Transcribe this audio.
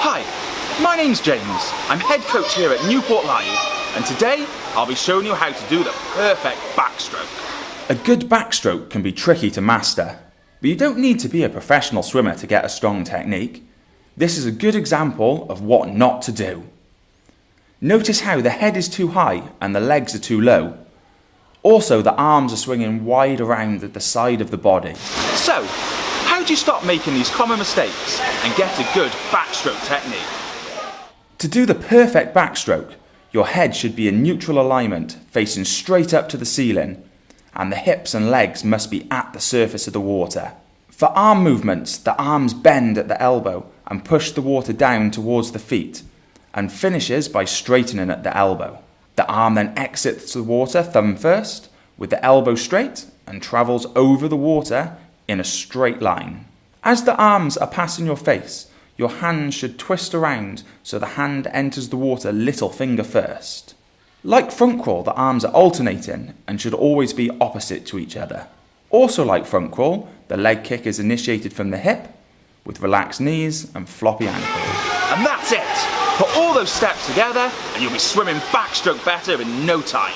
Hi, my name's James. I'm head coach here at Newport Live, and today I'll be showing you how to do the perfect backstroke. A good backstroke can be tricky to master, but you don't need to be a professional swimmer to get a strong technique. This is a good example of what not to do. Notice how the head is too high and the legs are too low. Also, the arms are swinging wide around at the side of the body. So, how do you stop making these common mistakes and get a good backstroke technique? To do the perfect backstroke, your head should be in neutral alignment, facing straight up to the ceiling, and the hips and legs must be at the surface of the water. For arm movements, the arms bend at the elbow and push the water down towards the feet, and finishes by straightening at the elbow. The arm then exits the water thumb first, with the elbow straight, and travels over the water in a straight line. As the arms are passing your face, your hand should twist around so the hand enters the water little finger first. Like front crawl, the arms are alternating and should always be opposite to each other. Also like front crawl, the leg kick is initiated from the hip, with relaxed knees and floppy ankles. And that's it! Put all those steps together and you'll be swimming backstroke better in no time.